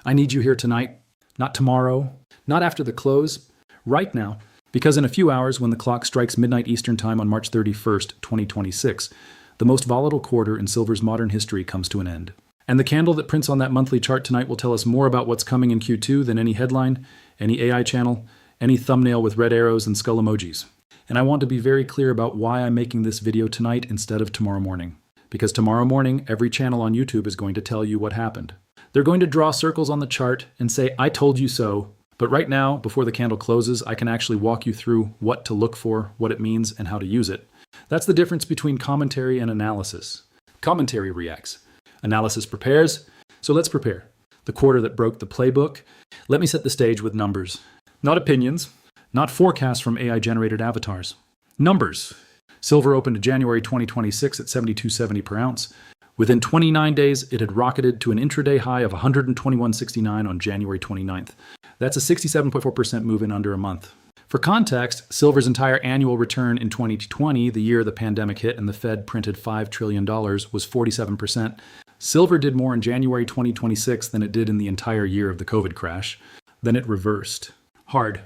I need you here tonight, not tomorrow, not after the close, right now, because in a few hours when the clock strikes midnight Eastern Time on March 31st, 2026, the most volatile quarter in silver's modern history comes to an end. And the candle that prints on that monthly chart tonight will tell us more about what's coming in Q2 than any headline, any AI channel, any thumbnail with red arrows and skull emojis. And I want to be very clear about why I'm making this video tonight instead of tomorrow morning. Because tomorrow morning, every channel on YouTube is going to tell you what happened. They're going to draw circles on the chart and say, I told you so. But right now, before the candle closes, I can actually walk you through what to look for, what it means, and how to use it. That's the difference between commentary and analysis. Commentary reacts. Analysis prepares. So let's prepare. The quarter that broke the playbook. Let me set the stage with numbers. Not opinions. Not forecasts from AI-generated avatars. Numbers. Silver opened January 2026 at $72.70 per ounce. Within 29 days, it had rocketed to an intraday high of $121.69 on January 29th. That's a 67.4% move in under a month. For context, silver's entire annual return in 2020, the year the pandemic hit and the Fed printed $5 trillion, was 47%. Silver did more in January 2026 than it did in the entire year of the COVID crash. Then it reversed. Hard.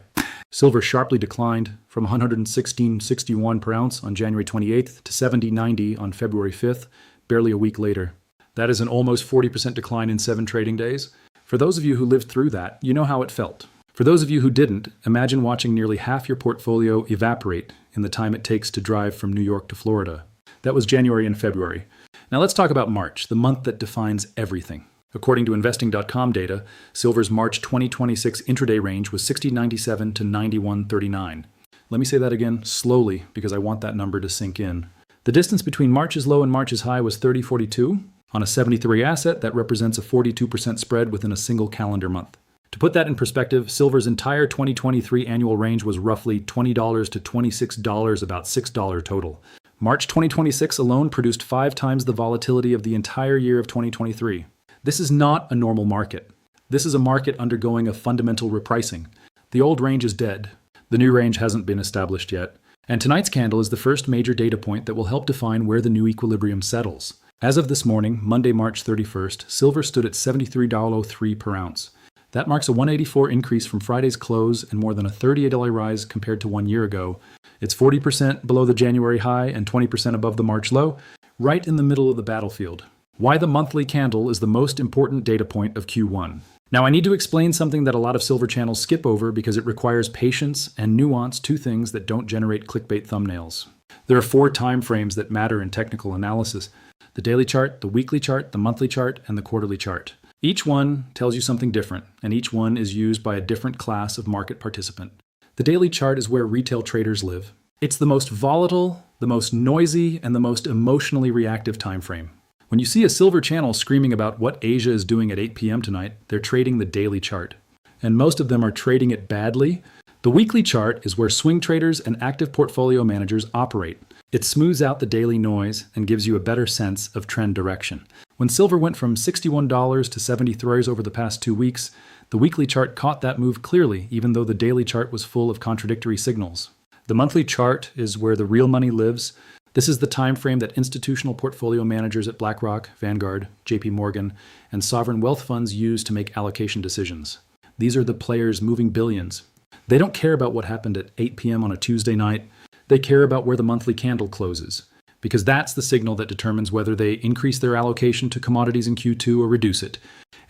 Silver sharply declined from $116.61 per ounce on January 28th to $70.90 on February 5th, barely a week later. That is an almost 40% decline in 7 trading days. For those of you who lived through that, you know how it felt. For those of you who didn't, imagine watching nearly half your portfolio evaporate in the time it takes to drive from New York to Florida. That was January and February. Now let's talk about March, the month that defines everything. According to investing.com data, silver's March 2026 intraday range was 60.97 to 91.39. Let me say that again slowly because I want that number to sink in. The distance between March's low and March's high was 30.42. On a 73 asset, that represents a 42% spread within a single calendar month. To put that in perspective, silver's entire 2023 annual range was roughly $20 to $26, about $6 total. March 2026 alone produced 5 times the volatility of the entire year of 2023. This is not a normal market. This is a market undergoing a fundamental repricing. The old range is dead. The new range hasn't been established yet. And tonight's candle is the first major data point that will help define where the new equilibrium settles. As of this morning, Monday, March 31st, silver stood at $73.03 per ounce. That marks a $184 increase from Friday's close and more than a $38 rise compared to 1 year ago. It's 40% below the January high and 20% above the March low, right in the middle of the battlefield. Why the monthly candle is the most important data point of Q1. Now I need to explain something that a lot of silver channels skip over because it requires patience and nuance, 2 things that don't generate clickbait thumbnails. There are 4 time frames that matter in technical analysis: the daily chart, the weekly chart, the monthly chart, and the quarterly chart. Each one tells you something different, and each one is used by a different class of market participant. The daily chart is where retail traders live. It's the most volatile, the most noisy, and the most emotionally reactive time frame. When you see a silver channel screaming about what Asia is doing at 8 p.m. tonight, they're trading the daily chart. And most of them are trading it badly. The weekly chart is where swing traders and active portfolio managers operate. It smooths out the daily noise and gives you a better sense of trend direction. When silver went from $61 to $73 over the past 2 weeks, the weekly chart caught that move clearly, even though the daily chart was full of contradictory signals. The monthly chart is where the real money lives. This is the time frame that institutional portfolio managers at BlackRock, Vanguard, JP Morgan, and sovereign wealth funds use to make allocation decisions. These are the players moving billions. They don't care about what happened at 8 p.m. on a Tuesday night. They care about where the monthly candle closes, because that's the signal that determines whether they increase their allocation to commodities in Q2 or reduce it.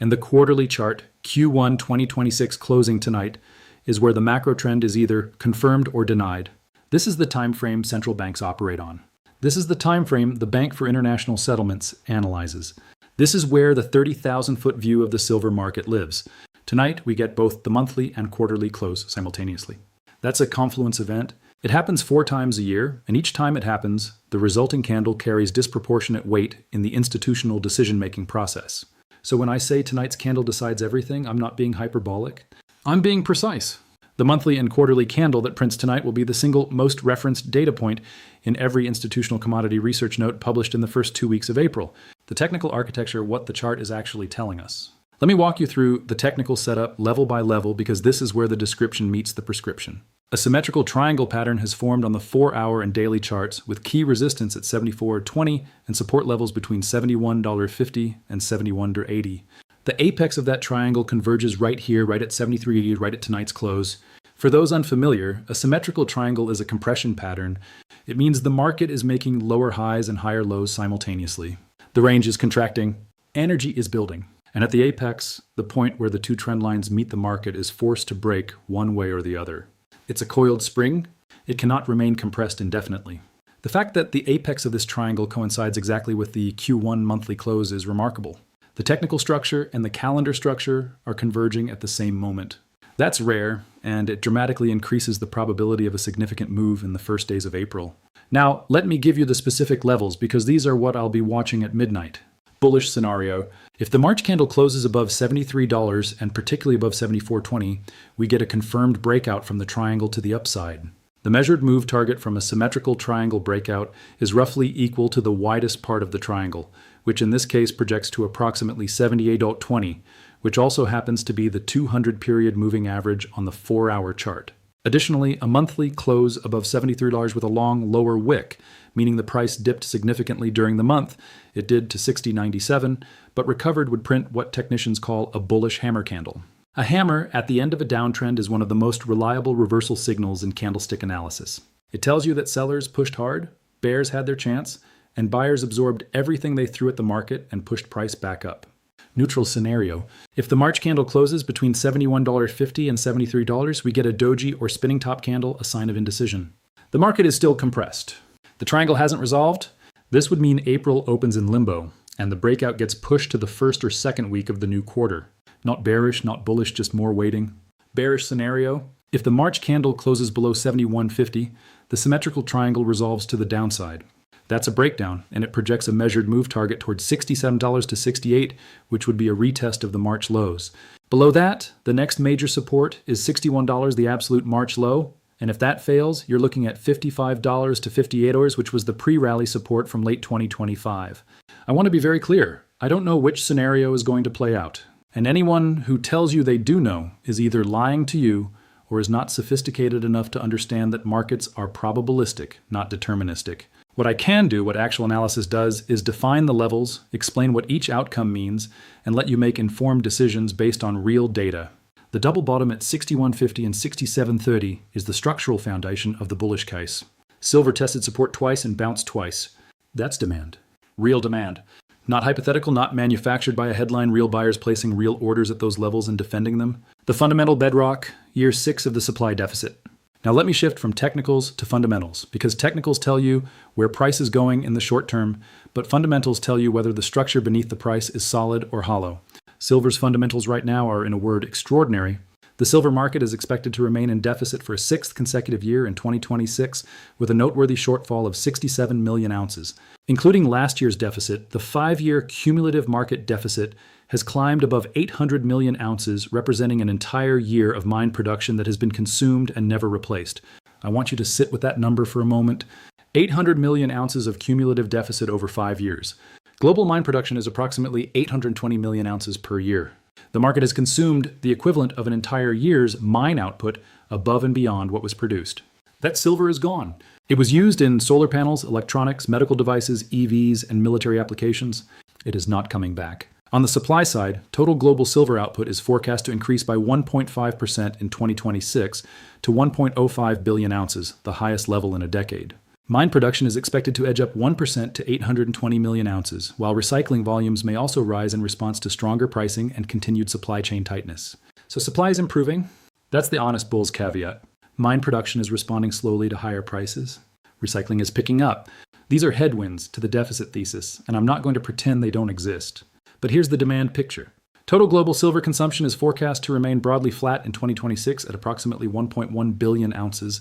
And the quarterly chart, Q1 2026 closing tonight, is where the macro trend is either confirmed or denied. This is the time frame central banks operate on. This is the time frame the Bank for International Settlements analyzes. This is where the 30,000-foot view of the silver market lives. Tonight, we get both the monthly and quarterly close simultaneously. That's a confluence event. It happens 4 times a year, and each time it happens, the resulting candle carries disproportionate weight in the institutional decision-making process. So when I say tonight's candle decides everything, I'm not being hyperbolic. I'm being precise. The monthly and quarterly candle that prints tonight will be the single most referenced data point in every institutional commodity research note published in the first 2 weeks of April. The technical architecture, what the chart is actually telling us. Let me walk you through the technical setup level by level because this is where the description meets the prescription. A symmetrical triangle pattern has formed on the 4-hour and daily charts with key resistance at $74.20 and support levels between $71.50 and $71.80. The apex of that triangle converges right here, right at 73, right at tonight's close. For those unfamiliar, a symmetrical triangle is a compression pattern. It means the market is making lower highs and higher lows simultaneously. The range is contracting, energy is building. And at the apex, the point where the two trend lines meet the market is forced to break one way or the other. It's a coiled spring. It cannot remain compressed indefinitely. The fact that the apex of this triangle coincides exactly with the Q1 monthly close is remarkable. The technical structure and the calendar structure are converging at the same moment. That's rare, and it dramatically increases the probability of a significant move in the first days of April. Now, let me give you the specific levels, because these are what I'll be watching at midnight. Bullish scenario. If the March candle closes above $73 and particularly above $74.20, we get a confirmed breakout from the triangle to the upside. The measured move target from a symmetrical triangle breakout is roughly equal to the widest part of the triangle, which in this case projects to approximately $78.20, which also happens to be the 200-period moving average on the 4-hour chart. Additionally, a monthly close above $73 with a long lower wick, meaning the price dipped significantly during the month. It did to $60.97, but recovered would print what technicians call a bullish hammer candle. A hammer at the end of a downtrend is one of the most reliable reversal signals in candlestick analysis. It tells you that sellers pushed hard, bears had their chance, and buyers absorbed everything they threw at the market and pushed price back up. Neutral scenario. If the March candle closes between $71.50 and $73, we get a doji or spinning top candle, a sign of indecision. The market is still compressed. The triangle hasn't resolved. This would mean April opens in limbo, and the breakout gets pushed to the first or second week of the new quarter. Not bearish, not bullish, just more waiting. Bearish scenario. If the March candle closes below $71.50, the symmetrical triangle resolves to the downside. That's a breakdown, and it projects a measured move target towards $67 to $68, which would be a retest of the March lows. Below that, the next major support is $61, the absolute March low, and if that fails, you're looking at $55 to $58, which was the pre-rally support from late 2025. I want to be very clear. I don't know which scenario is going to play out, and anyone who tells you they do know is either lying to you or is not sophisticated enough to understand that markets are probabilistic, not deterministic. What I can do, what actual analysis does, is define the levels, explain what each outcome means, and let you make informed decisions based on real data. The double bottom at 61.50 and 67.30 is the structural foundation of the bullish case. Silver tested support twice and bounced twice. That's demand. Real demand. Not hypothetical, not manufactured by a headline, real buyers placing real orders at those levels and defending them. The fundamental bedrock, year 6 of the supply deficit. Now let me shift from technicals to fundamentals, because technicals tell you where price is going in the short term, but fundamentals tell you whether the structure beneath the price is solid or hollow. Silver's fundamentals right now are, in a word, extraordinary. The silver market is expected to remain in deficit for a 6th consecutive year in 2026, with a noteworthy shortfall of 67 million ounces. Including last year's deficit, the 5-year cumulative market deficit has climbed above 800 million ounces, representing an entire year of mine production that has been consumed and never replaced. I want you to sit with that number for a moment. 800 million ounces of cumulative deficit over 5 years. Global mine production is approximately 820 million ounces per year. The market has consumed the equivalent of an entire year's mine output above and beyond what was produced. That silver is gone. It was used in solar panels, electronics, medical devices, EVs, and military applications. It is not coming back. On the supply side, total global silver output is forecast to increase by 1.5% in 2026 to 1.05 billion ounces, the highest level in a decade. Mine production is expected to edge up 1% to 820 million ounces, while recycling volumes may also rise in response to stronger pricing and continued supply chain tightness. So supply is improving. That's the honest bull's caveat. Mine production is responding slowly to higher prices. Recycling is picking up. These are headwinds to the deficit thesis, and I'm not going to pretend they don't exist. But here's the demand picture. Total global silver consumption is forecast to remain broadly flat in 2026 at approximately 1.1 billion ounces.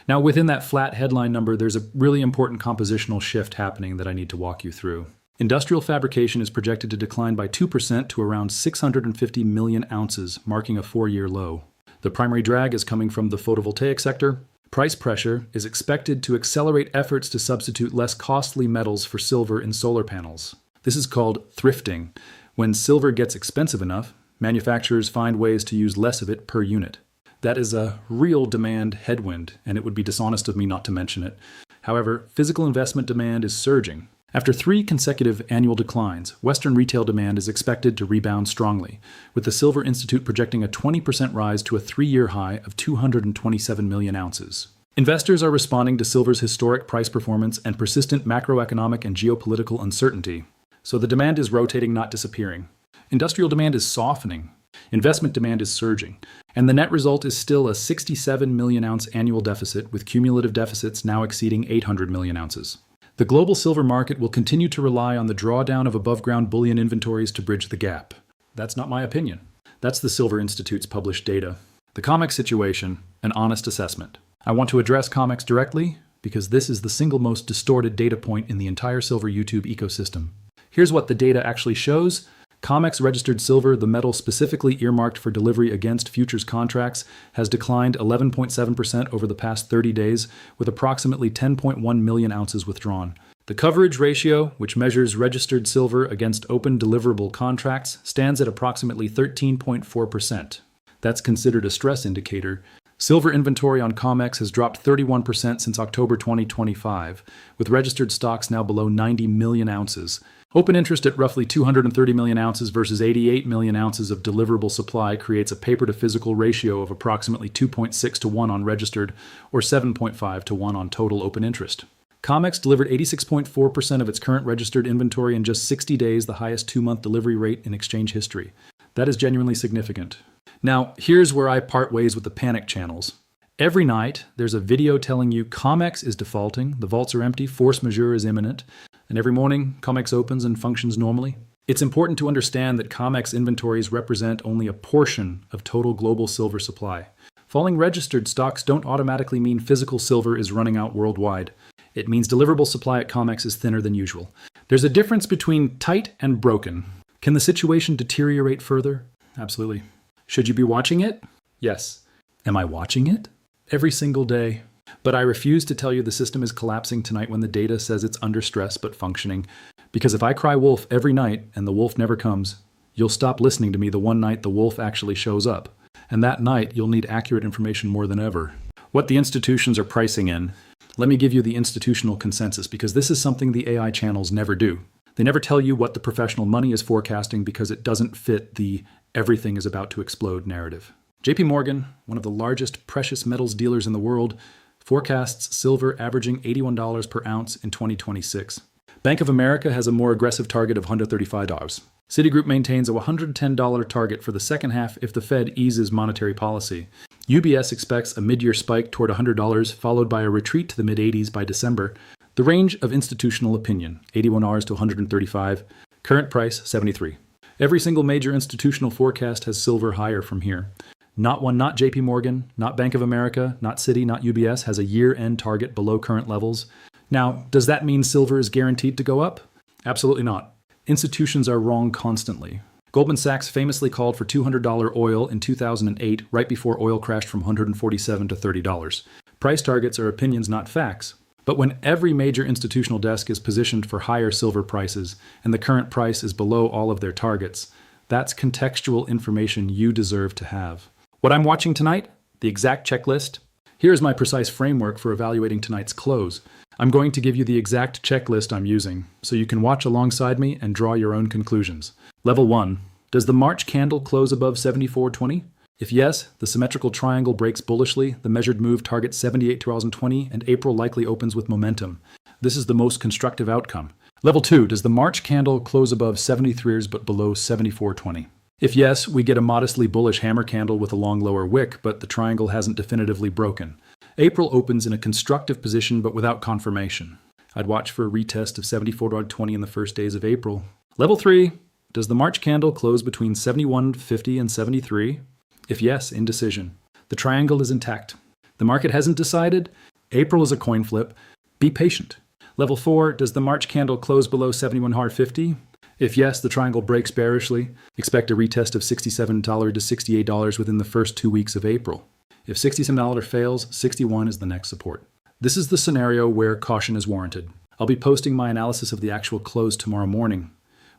Now, within that flat headline number, there's a really important compositional shift happening that I need to walk you through. Industrial fabrication is projected to decline by 2% to around 650 million ounces, marking a 4-year low. The primary drag is coming from the photovoltaic sector. Price pressure is expected to accelerate efforts to substitute less costly metals for silver in solar panels. This is called thrifting. When silver gets expensive enough, manufacturers find ways to use less of it per unit. That is a real demand headwind, and it would be dishonest of me not to mention it. However, physical investment demand is surging. After 3 consecutive annual declines, Western retail demand is expected to rebound strongly, with the Silver Institute projecting a 20% rise to a 3-year high of 227 million ounces. Investors are responding to silver's historic price performance and persistent macroeconomic and geopolitical uncertainty. So the demand is rotating, not disappearing. Industrial demand is softening. Investment demand is surging. And the net result is still a 67 million ounce annual deficit, with cumulative deficits now exceeding 800 million ounces. The global silver market will continue to rely on the drawdown of above-ground bullion inventories to bridge the gap. That's not my opinion. That's the Silver Institute's published data. The COMEX situation, an honest assessment. I want to address COMEX directly because this is the single most distorted data point in the entire silver YouTube ecosystem. Here's what the data actually shows. COMEX registered silver, the metal specifically earmarked for delivery against futures contracts, has declined 11.7% over the past 30 days, with approximately 10.1 million ounces withdrawn. The coverage ratio, which measures registered silver against open deliverable contracts, stands at approximately 13.4%. That's considered a stress indicator. Silver inventory on COMEX has dropped 31% since October 2025, with registered stocks now below 90 million ounces. Open interest at roughly 230 million ounces versus 88 million ounces of deliverable supply creates a paper-to-physical ratio of approximately 2.6 to 1 on registered, or 7.5 to 1 on total open interest. COMEX delivered 86.4% of its current registered inventory in just 60 days, the highest 2-month delivery rate in exchange history. That is genuinely significant. Now, here's where I part ways with the panic channels. Every night, there's a video telling you COMEX is defaulting, the vaults are empty, force majeure is imminent, and every morning, COMEX opens and functions normally. It's important to understand that COMEX inventories represent only a portion of total global silver supply. Falling registered stocks don't automatically mean physical silver is running out worldwide. It means deliverable supply at COMEX is thinner than usual. There's a difference between tight and broken. Can the situation deteriorate further? Absolutely. Should you be watching it? Yes. Am I watching it? Every single day. But I refuse to tell you the system is collapsing tonight when the data says it's under stress but functioning. Because if I cry wolf every night and the wolf never comes, you'll stop listening to me the one night the wolf actually shows up. And that night, you'll need accurate information more than ever. What the institutions are pricing in. Let me give you the institutional consensus, because this is something the AI channels never do. They never tell you what the professional money is forecasting because it doesn't fit the everything is about to explode narrative. JP Morgan, one of the largest precious metals dealers in the world, forecasts silver averaging $81 per ounce in 2026. Bank of America has a more aggressive target of $135. Citigroup maintains a $110 target for the second half if the Fed eases monetary policy. UBS expects a mid-year spike toward $100, followed by a retreat to the mid-80s by December. The range of institutional opinion, $81 to $135. Current price, $73. Every single major institutional forecast has silver higher from here. Not JP Morgan, not Bank of America, not Citi, not UBS has a year-end target below current levels. Now, does that mean silver is guaranteed to go up? Absolutely not. Institutions are wrong constantly. Goldman Sachs famously called for $200 oil in 2008, right before oil crashed from $147 to $30. Price targets are opinions, not facts. But when every major institutional desk is positioned for higher silver prices, and the current price is below all of their targets, that's contextual information you deserve to have. What I'm watching tonight? The exact checklist. Here's my precise framework for evaluating tonight's close. I'm going to give you the exact checklist I'm using, so you can watch alongside me and draw your own conclusions. Level 1. Does the March candle close above 74.20? If yes, the symmetrical triangle breaks bullishly, the measured move targets 78.20, and April likely opens with momentum. This is the most constructive outcome. Level 2. Does the March candle close above 73s but below 74.20? If yes, we get a modestly bullish hammer candle with a long lower wick, but the triangle hasn't definitively broken. April opens in a constructive position but without confirmation. I'd watch for a retest of 74.20 in the first days of April. Level 3. Does the March candle close between 71.50 and 73? If yes, indecision. The triangle is intact. The market hasn't decided. April is a coin flip. Be patient. Level 4. Does the March candle close below 71.50? If yes, the triangle breaks bearishly. Expect a retest of $67 to $68 within the first 2 weeks of April. If $67 fails, 61 is the next support. This is the scenario where caution is warranted. I'll be posting my analysis of the actual close tomorrow morning,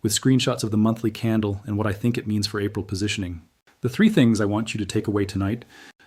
with screenshots of the monthly candle and what I think it means for April positioning. The 3 things I want you to take away tonight.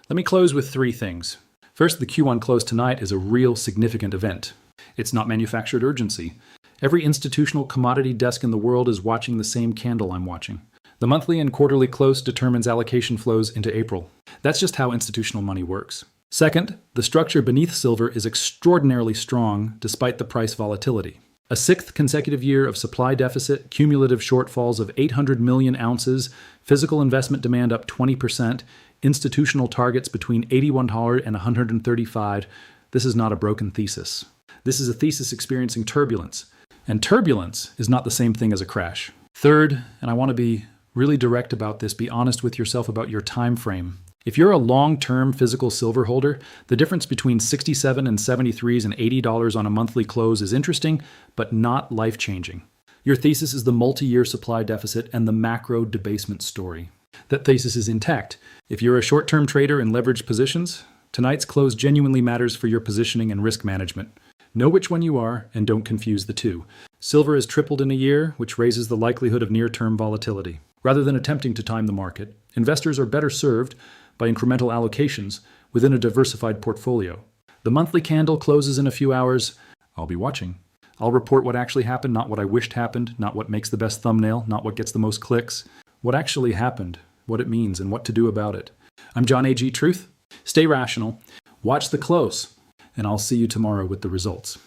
Let me close with 3 things. First, the Q1 close tonight is a real significant event. It's not manufactured urgency. Every institutional commodity desk in the world is watching the same candle I'm watching. The monthly and quarterly close determines allocation flows into April. That's just how institutional money works. Second, the structure beneath silver is extraordinarily strong despite the price volatility. A sixth consecutive year of supply deficit, cumulative shortfalls of 800 million ounces, physical investment demand up 20%, institutional targets between $81 and $135. This is not a broken thesis. This is a thesis experiencing turbulence. And turbulence is not the same thing as a crash. Third, and I want to be really direct about this, be honest with yourself about your time frame. If you're a long-term physical silver holder, the difference between 67 and 73s and $80 on a monthly close is interesting, but not life-changing. Your thesis is the multi-year supply deficit and the macro debasement story. That thesis is intact. If you're a short-term trader in leveraged positions, tonight's close genuinely matters for your positioning and risk management. Know which one you are and don't confuse the two. Silver has tripled in a year, which raises the likelihood of near-term volatility. Rather than attempting to time the market, investors are better served by incremental allocations within a diversified portfolio. The monthly candle closes in a few hours. I'll be watching. I'll report what actually happened, not what I wished happened, not what makes the best thumbnail, not what gets the most clicks. What actually happened, what it means, and what to do about it. I'm John A.G. Truth. Stay rational, watch the close, and I'll see you tomorrow with the results.